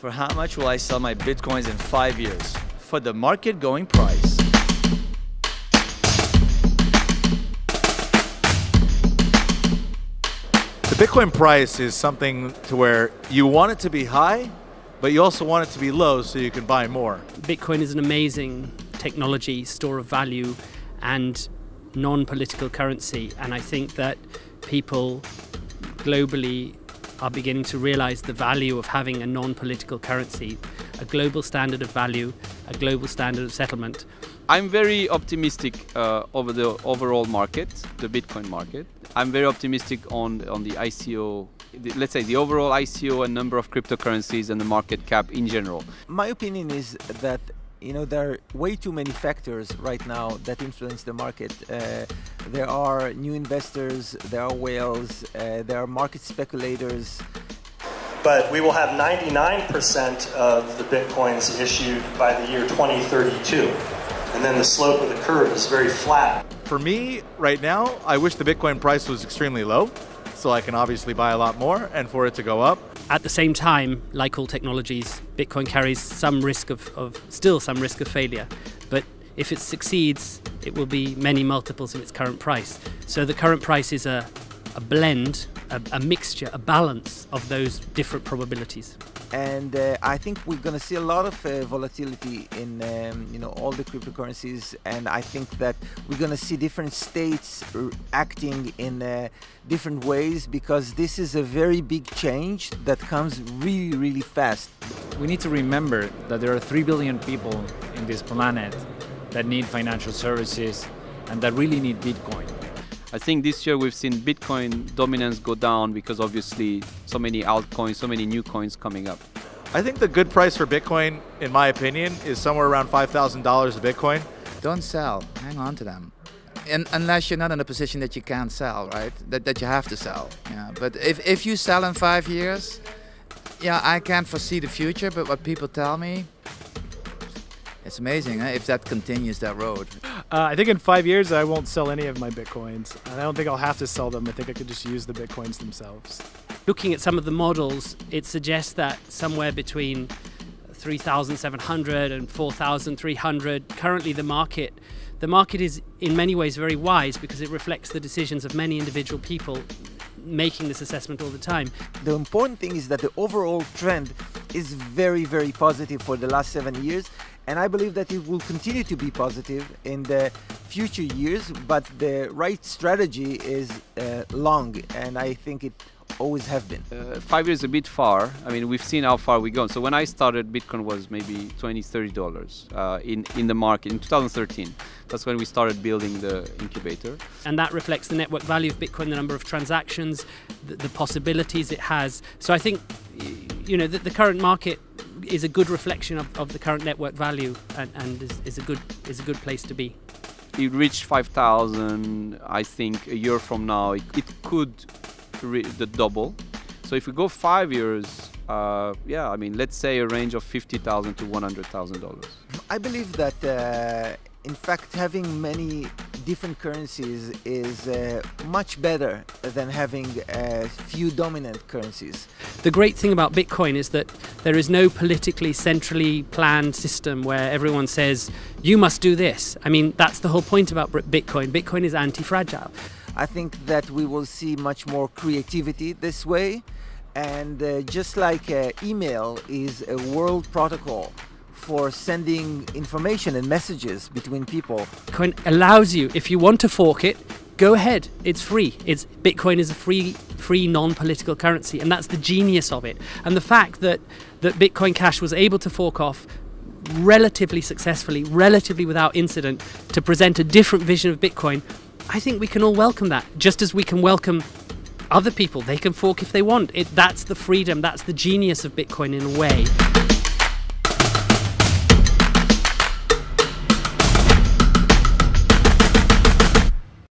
For how much will I sell my Bitcoins in 5 years? For the market going price. The Bitcoin price is something to where you want it to be high, but you also want it to be low so you can buy more. Bitcoin is an amazing technology, store of value, and non-political currency. And I think that people globally are beginning to realize the value of having a non-political currency, a global standard of value, a global standard of settlement. I'm very optimistic over the overall market, the Bitcoin market. I'm very optimistic on the ICO, let's say the overall ICO and number of cryptocurrencies and the market cap in general. My opinion is that there are way too many factors right now that influence the market. There are new investors, there are whales, there are market speculators. But we will have 99% of the Bitcoins issued by the year 2032. And then the slope of the curve is very flat. For me, right now, I wish the Bitcoin price was extremely low, so I can obviously buy a lot more and for it to go up. At the same time, like all technologies, Bitcoin carries some risk still some risk of failure. But if it succeeds, it will be many multiples of its current price. So the current price is a blend, a mixture, a balance of those different probabilities. And I think we're going to see a lot of volatility in all the cryptocurrencies, and I think that we're going to see different states acting in different ways, because this is a very big change that comes really, really fast. We need to remember that there are 3 billion people in this planet that need financial services and that really need Bitcoin. I think this year we've seen Bitcoin dominance go down because obviously so many altcoins, so many new coins coming up. I think the good price for Bitcoin, in my opinion, is somewhere around $5,000 a Bitcoin. Don't sell, hang on to them. Unless you're not in a position that you can't sell, right? That you have to sell. Yeah. But if you sell in 5 years, yeah, I can't foresee the future, but what people tell me, it's amazing if that continues that road. I think in 5 years I won't sell any of my Bitcoins. And I don't think I'll have to sell them. I think I could just use the Bitcoins themselves. Looking at some of the models, it suggests that somewhere between 3,700 and 4,300, currently the market is in many ways very wise because it reflects the decisions of many individual people making this assessment all the time. The important thing is that the overall trend is very, very positive for the last 7 years, and I believe that it will continue to be positive in the future years, but the right strategy is long, and I think it always have been. 5 years is a bit far. I mean, we've seen how far we've gone. So when I started, Bitcoin was maybe $20–30 in the market in 2013. That's when we started building the incubator. And that reflects the network value of Bitcoin, the number of transactions, the possibilities it has. So I think, the current market is a good reflection of the current network value, and is a good place to be. It reached 5,000. I think a year from now, it could the double. So if we go 5 years, yeah, I mean, let's say a range of $50,000 to $100,000. I believe that, in fact, having many different currencies is much better than having a few dominant currencies. The great thing about Bitcoin is that there is no politically centrally planned system where everyone says, you must do this. I mean, that's the whole point about Bitcoin. Bitcoin is anti-fragile. I think that we will see much more creativity this way, and just like email is a world protocol for sending information and messages between people. Bitcoin allows you, if you want to fork it, go ahead, it's free. Bitcoin is a free non-political currency, and that's the genius of it. And the fact that Bitcoin Cash was able to fork off relatively successfully, relatively without incident, to present a different vision of Bitcoin, I think we can all welcome that, just as we can welcome other people. They can fork if they want. That's the freedom, that's the genius of Bitcoin in a way.